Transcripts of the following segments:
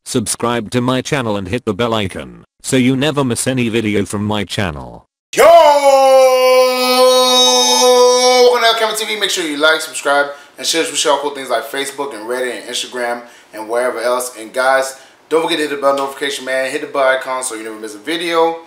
Subscribe to my channel and hit the bell icon so you never miss any video from my channel. Yo! Welcome to LCameraTV. Make sure you like, subscribe, and share this with y'all cool things like Facebook and Reddit and Instagram and wherever else. And guys, don't forget to hit the bell notification, man. Hit the bell icon so you never miss a video.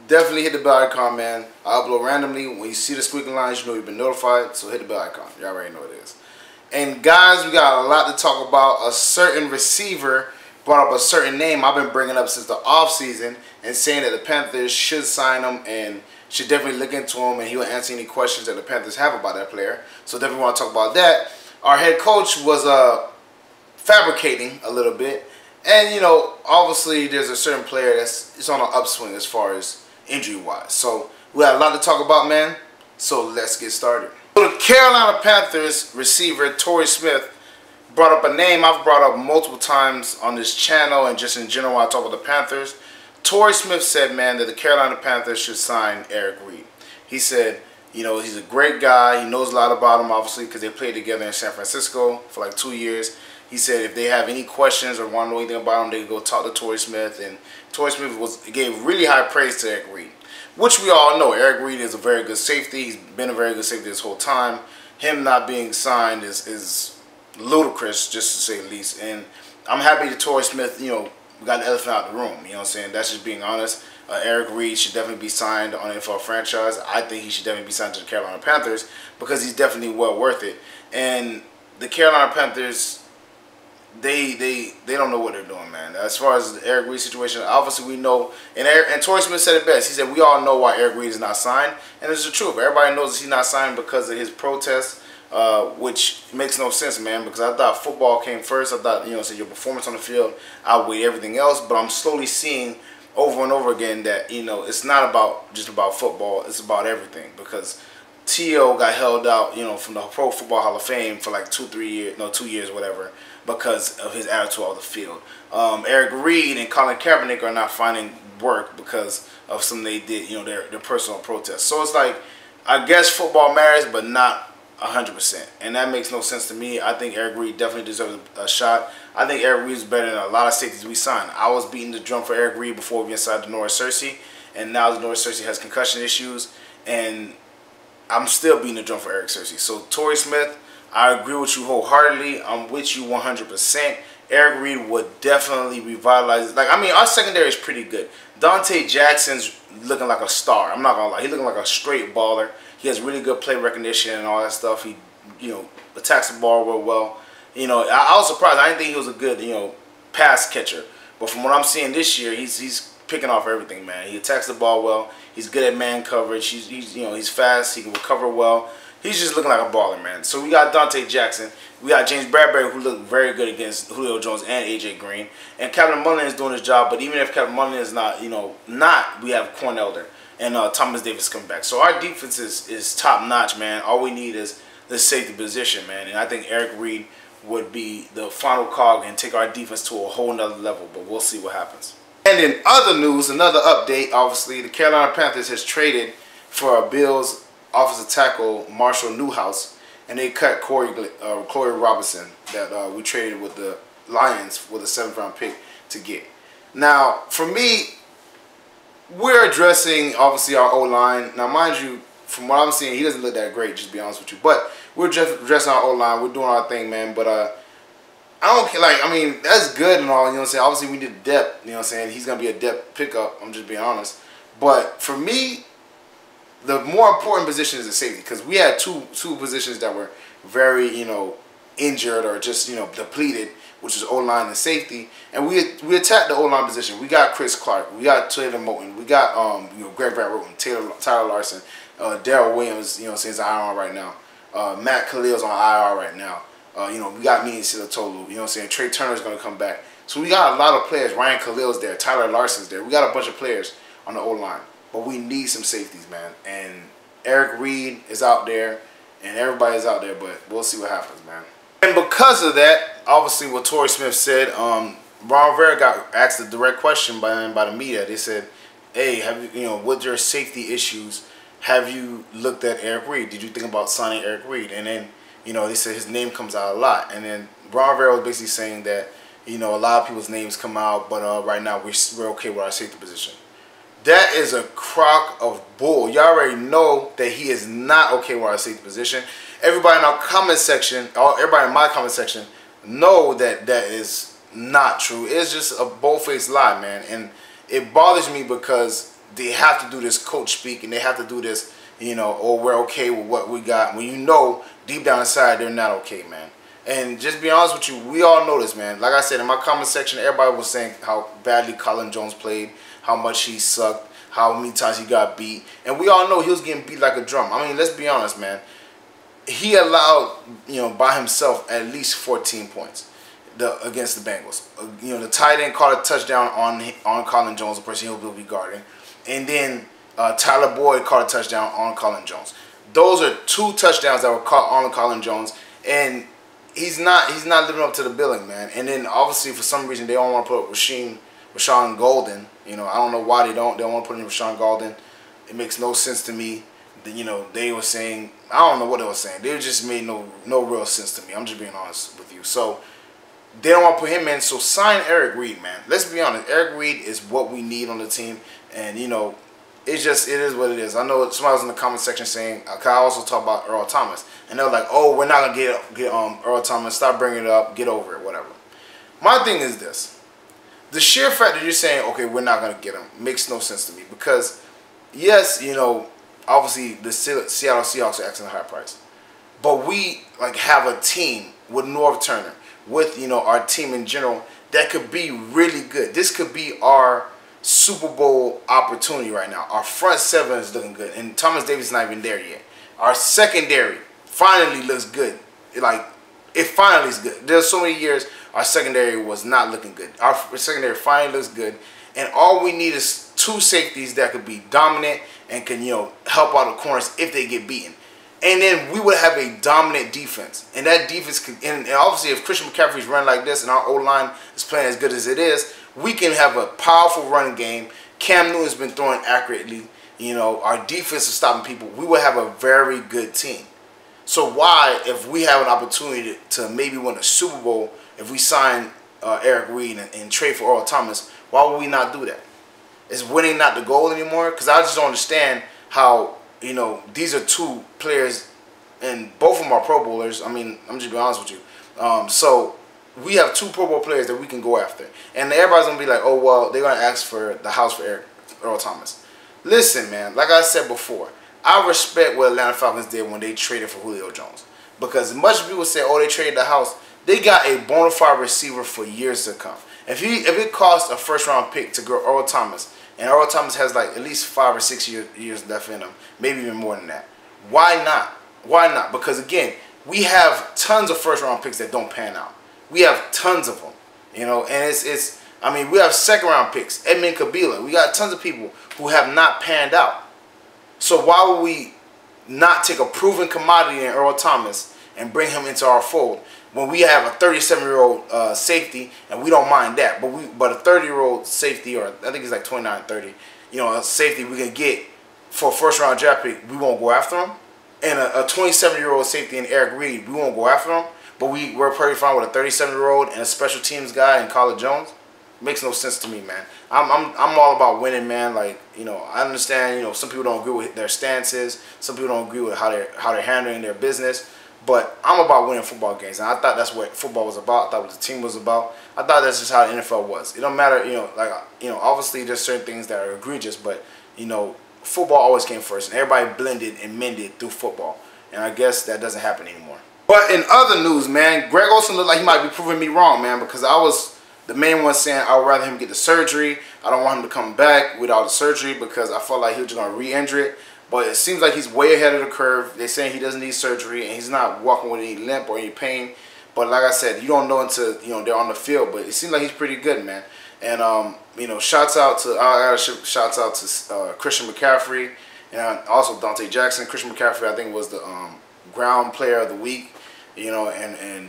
Definitely hit the bell icon, man. I upload randomly. When you see the squiggly lines, you know you've been notified. So hit the bell icon. You already know what it is. And guys, we got a lot to talk about. A certain receiver brought up a certain name I've been bringing up since the offseason and saying that the Panthers should sign him and should definitely look into him, and he will answer any questions that the Panthers have about that player. So definitely want to talk about that. Our head coach was fabricating a little bit, and you know, obviously there's a certain player it's on an upswing as far as injury-wise. So we got a lot to talk about, man. So let's get started. So the Carolina Panthers receiver Torrey Smith brought up a name I've brought up multiple times on this channel and just in general when I talk about the Panthers. Torrey Smith said, man, that the Carolina Panthers should sign Eric Reid. He said, you know, he's a great guy. He knows a lot about him, obviously, because they played together in San Francisco for like 2 years. He said if they have any questions or want to know anything about him, they can go talk to Torrey Smith. And Torrey Smith gave really high praise to Eric Reid, which we all know. Eric Reid is a very good safety. He's been a very good safety this whole time. Him not being signed is ludicrous, just to say the least. And I'm happy that Torrey Smith, you know, we got the elephant out of the room. You know what I'm saying? That's just being honest. Eric Reid should definitely be signed on an NFL franchise. I think he should definitely be signed to the Carolina Panthers because he's definitely well worth it. And the Carolina Panthers, they don't know what they're doing, man. As far as the Eric Reid situation, obviously we know, and Torrey Smith said it best. He said we all know why Eric Reid is not signed, and it's the truth. Everybody knows that he's not signed because of his protests, which makes no sense, man, because I thought football came first. I thought, you know, so your performance on the field outweighed everything else, but I'm slowly seeing over and over again that, you know, it's not just about football, it's about everything, because T.O. got held out, you know, from the Pro Football Hall of Fame for like 2 years, whatever, because of his attitude on the field. Eric Reid and Colin Kaepernick are not finding work because of something they did, you know, their personal protests. So it's like, I guess football matters, but not 100%, and that makes no sense to me. I think Eric Reid definitely deserves a shot. I think Eric Reid is better than a lot of safeties we signed. I was beating the drum for Eric Reid before we signed the Norris Cersei, and now the Norris Cersei has concussion issues, and I'm still beating the drum for Eric Cersei. So Torrey Smith, I agree with you wholeheartedly. I'm with you 100%. Eric Reid would definitely revitalize it. Like, I mean, our secondary is pretty good. Dante Jackson's looking like a star. I'm not gonna lie. He's looking like a straight baller. He has really good play recognition and all that stuff. He, you know, attacks the ball real well. You know, I was surprised. I didn't think he was a good, you know, pass catcher. But from what I'm seeing this year, he's picking off everything, man. He attacks the ball well. He's good at man coverage. He's you know, he's fast. He can recover well. He's just looking like a baller, man. So we got Dante Jackson. We got James Bradbury, who looked very good against Julio Jones and A.J. Green. And Kevin Mullen is doing his job. But even if Kevin Mullen is not, you know, we have Quan Elder and Thomas Davis coming back. So our defense is top-notch, man. All we need is the safety position, man. And I think Eric Reid would be the final cog and take our defense to a whole nother level. But we'll see what happens. And in other news, another update, obviously, the Carolina Panthers has traded for our Bills offensive tackle Marshall Newhouse, and they cut Corey Robinson that we traded with the Lions with a 7th-round pick to get. Now, for me, we're addressing, obviously, our O-line. Now, mind you, from what I'm seeing, he doesn't look that great, just to be honest with you. But we're just addressing our O-line. We're doing our thing, man. But I don't care. Like, I mean, that's good and all, you know what I'm saying? Obviously, we need depth, you know what I'm saying? He's going to be a depth pickup. I'm just being honest. But for me, the more important position is the safety, because we had two positions that were very, you know, injured or just, you know, depleted, which is O-line and safety, and we attacked the O-line position. We got Chris Clark, we got Taylor Moton, we got you know, Greg Van Roten, Tyler Larson, Darrell Williams, you know, saying is IR right now. Matt Khalil's on IR right now. You know, we got Mini Silatolu, you know what I'm saying? Trey Turner's gonna come back. So we got a lot of players. Ryan Khalil's there, Tyler Larson's there. We got a bunch of players on the O-line. But we need some safeties, man. And Eric Reid is out there, and everybody's out there, but we'll see what happens, man. And because of that, obviously what Torrey Smith said, Ron Rivera got asked a direct question by the media. They said, hey, have you know, with your safety issues, have you looked at Eric Reid? Did you think about signing Eric Reid? And then, you know, they said his name comes out a lot. And then Ron Rivera was basically saying that, You know, a lot of people's names come out, but right now we're okay with our safety position. That is a crock of bull. You already know that he is not okay with our safety position. Everybody in our comment section, everybody in my comment section, know that that is not true. It's just a bold-faced lie, man. And it bothers me because they have to do this coach speak and they have to do this, you know, oh, we're okay with what we got. When you know deep down inside they're not okay, man. And just be honest with you, we all know this, man. Like I said, in my comment section, everybody was saying how badly Colin Jones played, how much he sucked, how many times he got beat. And we all know he was getting beat like a drum. I mean, let's be honest, man. He allowed, you know, by himself at least 14 points against the Bengals. You know, the tight end caught a touchdown on Colin Jones, the person he'll be guarding. And then Tyler Boyd caught a touchdown on Colin Jones. Those are 2 touchdowns that were caught on Colin Jones. And he's not living up to the billing, man. And then obviously for some reason they don't want to put Rashawn Golden. You know, I don't know why they don't want to put in Rashawn Golden. It makes no sense to me. You know, they were saying, I don't know what they were saying. They just made no real sense to me. I'm just being honest with you. So they don't want to put him in. So sign Eric Reid, man. Let's be honest. Eric Reid is what we need on the team. And you know, it is what it is. I know somebody was in the comment section saying, I also talk about Earl Thomas, and they're like, oh, we're not gonna get Earl Thomas. Stop bringing it up. Get over it. Whatever. My thing is this: the sheer fact that you're saying, okay, we're not gonna get him, makes no sense to me. Because yes, you know, obviously the Seattle Seahawks are asking a high price, but we like have a team with Norv Turner, with, you know, our team in general that could be really good. This could be our Super Bowl opportunity right now. Our front 7 is looking good, and Thomas Davis is not even there yet. Our secondary finally looks good. Like, it finally is good. There's so many years our secondary was not looking good. Our secondary finally looks good, and all we need is 2 safeties that could be dominant and can, you know, help out the corners if they get beaten. And then we would have a dominant defense. And that defense can, and obviously if Christian McCaffrey's running like this and our O-line is playing as good as it is, we can have a powerful running game. Cam Newton's been throwing accurately. You know, our defense is stopping people. We will have a very good team. So why, if we have an opportunity to maybe win a Super Bowl, if we sign Eric Reid and trade for Earl Thomas, why would we not do that? Is winning not the goal anymore? Because I just don't understand how, you know, these are 2 players, and both of them are Pro Bowlers. I mean, I'm just being honest with you. So we have 2 Pro Bowl players that we can go after. And everybody's going to be like, oh, well, they're going to ask for the house for Earl Thomas. Listen, man, like I said before, I respect what Atlanta Falcons did when they traded for Julio Jones. Because as much as people say, oh, they traded the house, they got a bona fide receiver for years to come. If it costs a first-round pick to go Earl Thomas, and Earl Thomas has like at least 5 or 6 years left in him, maybe even more than that, why not? Why not? Because again, we have tons of first-round picks that don't pan out. We have tons of them, you know, and I mean, we have second-round picks, Edmund Kabila. We got tons of people who have not panned out. So why would we not take a proven commodity in Earl Thomas and bring him into our fold when we have a 37-year-old safety, and we don't mind that, but a 30-year-old safety, or I think he's like 29, 30, you know, a safety we can get for a first-round draft pick, we won't go after him. And a 27-year-old safety in Eric Reid, we won't go after him, but we're pretty fine with a 37-year-old and a special teams guy in Colin Jones. Makes no sense to me, man. I'm all about winning, man. Like, you know, I understand, you know, some people don't agree with their stances, some people don't agree with how they're handling their business. But I'm about winning football games, and I thought that's what football was about. I thought what the team was about. I thought that's just how the NFL was. It don't matter, you know, like, you know, obviously there's certain things that are egregious, but, you know, football always came first, and everybody blended and mended through football. And I guess that doesn't happen anymore. But in other news, man, Greg Olsen looked like he might be proving me wrong, man, because I was the main one saying I would rather him get the surgery. I don't want him to come back without the surgery because I felt like he was just going to re-injure it. But it seems like he's way ahead of the curve. They're saying he doesn't need surgery, and he's not walking with any limp or any pain. But like I said, you don't know until, you know, they're on the field. But it seems like he's pretty good, man. And you know, shouts out to Christian McCaffrey and also Dante Jackson. Christian McCaffrey, I think, was the ground player of the week. You know, and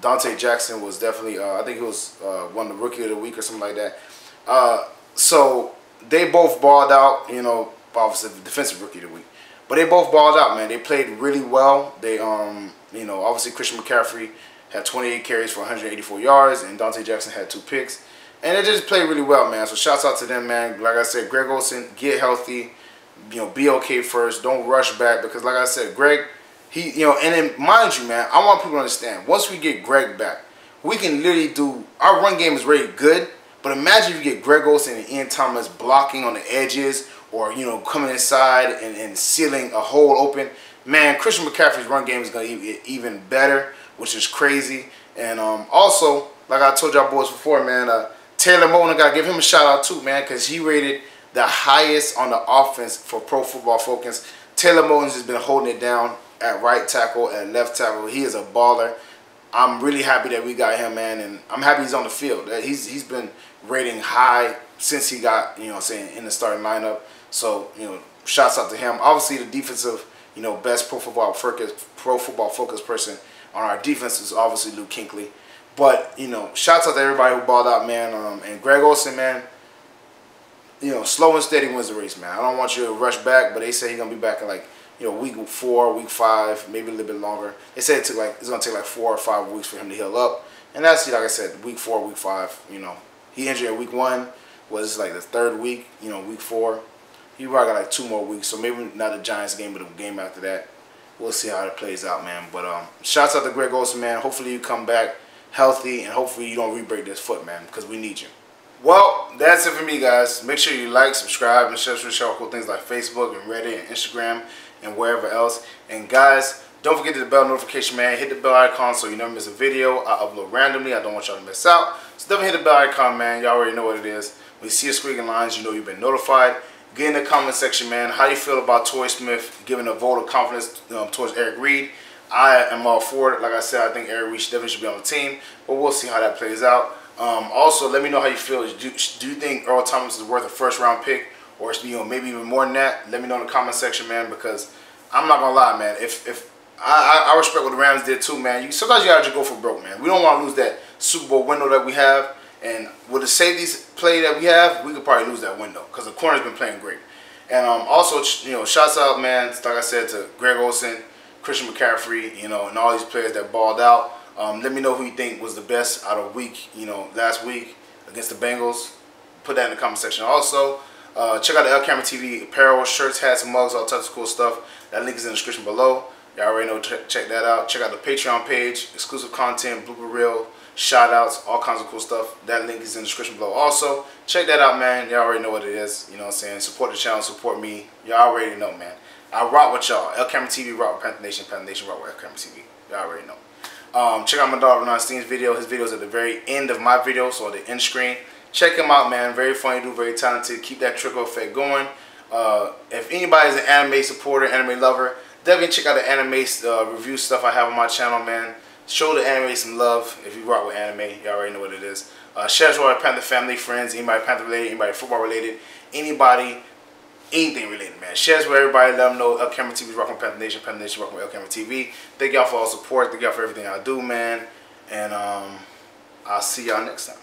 Dante Jackson was definitely, I think he was won the rookie of the week or something like that. So they both balled out, you know. Obviously the defensive rookie of the week, but they both balled out, man. They played really well. They you know, obviously Christian McCaffrey had 28 carries for 184 yards, and Dante Jackson had 2 picks. And they just played really well, man. So shouts out to them, man. Like I said, Greg Olsen, get healthy. You know, be okay first. Don't rush back because, like I said, Greg, he, you know, and then mind you, man, I want people to understand. Once we get Greg back, we can literally do, our run game is really good. But imagine if you get Greg Olsen and Ian Thomas blocking on the edges, or, you know, coming inside and sealing a hole open. Man, Christian McCaffrey's run game is going to get even better, which is crazy. And also, like I told y'all boys before, man, Taylor Moton, got to give him a shout out too, man, because he rated the highest on the offense for Pro Football Focus. Taylor Moton's has been holding it down at right tackle and left tackle. He is a baller. I'm really happy that we got him, man, and I'm happy he's on the field. He's been rating high since he got, you know, saying in the starting lineup. So, you know, shouts out to him. Obviously, the defensive, you know, best Pro Football Focus person on our defense is obviously Luke Kuechly. But, you know, shouts out to everybody who balled out, man. And Greg Olsen, man, you know, slow and steady wins the race, man. I don't want you to rush back, but they say he's gonna be back in, like, you know, week 4, week 5, maybe a little bit longer. They said it's gonna take like 4 or 5 weeks for him to heal up. And that's, like I said, week 4, week 5. You know, he injured at week 1. Was like the 3rd week. You know, week 4. He probably got like 2 more weeks, so maybe not the Giants game, but the game after that. We'll see how it plays out, man. But shouts out to Greg Olsen, man. Hopefully you come back healthy, and hopefully you don't re-break this foot, man, because we need you. Well, that's it for me, guys. Make sure you like, subscribe, and share cool things like Facebook and Reddit and Instagram and wherever else. And guys, don't forget the bell notification, man. Hit the bell icon so you never miss a video. I upload randomly. I don't want y'all to miss out. So definitely hit the bell icon, man. Y'all already know what it is. When you see a squiggly lines, you know you've been notified. Get in the comment section, man. How you feel about Torrey Smith giving a vote of confidence towards Eric Reid? I am all for it. Like I said, I think Eric Reid definitely should be on the team. But we'll see how that plays out. Also, let me know how you feel. Do you think Earl Thomas is worth a first-round pick? Or, you know, maybe even more than that? Let me know in the comment section, man, because I'm not going to lie, man. If I respect what the Rams did too, man. Sometimes you got to just go for broke, man. We don't want to lose that Super Bowl window that we have. And with the safeties play that we have, we could probably lose that window because the corner's been playing great. And also, you know, shouts out, man, like I said, to Greg Olsen, Christian McCaffrey, you know, and all these players that balled out. Let me know who you think was the best out of last week against the Bengals. Put that in the comment section. Also, check out the LCameraTV apparel, shirts, hats, mugs, all types of cool stuff. That link is in the description below. Y'all already know, check that out. Check out the Patreon page, exclusive content, blooper reel, shout outs, all kinds of cool stuff. That link is in the description below. Also, check that out, man. Y'all already know what it is. You know what I'm saying? Support the channel, support me. Y'all already know, man. I rock with y'all. LCameraTV rock with Panther Nation. Panther Nation rock with LCameraTV. Y'all already know. Check out my dog Renan's video. His video's at the very end of my video, so at the end screen. Check him out, man. Very funny dude, very talented. Keep that trickle effect going. If anybody's an anime supporter, anime lover, definitely check out the anime review stuff I have on my channel, man. Show the anime some love if you rock with anime. You already know what it is. Share with our Panther family, friends, anybody Panther related, anybody football related, anybody, anything related, man. Share with everybody. Let them know LCameraTV is rocking Panther Nation rocking with LCameraTV. Thank y'all for all support. Thank y'all for everything I do, man. And I'll see y'all next time.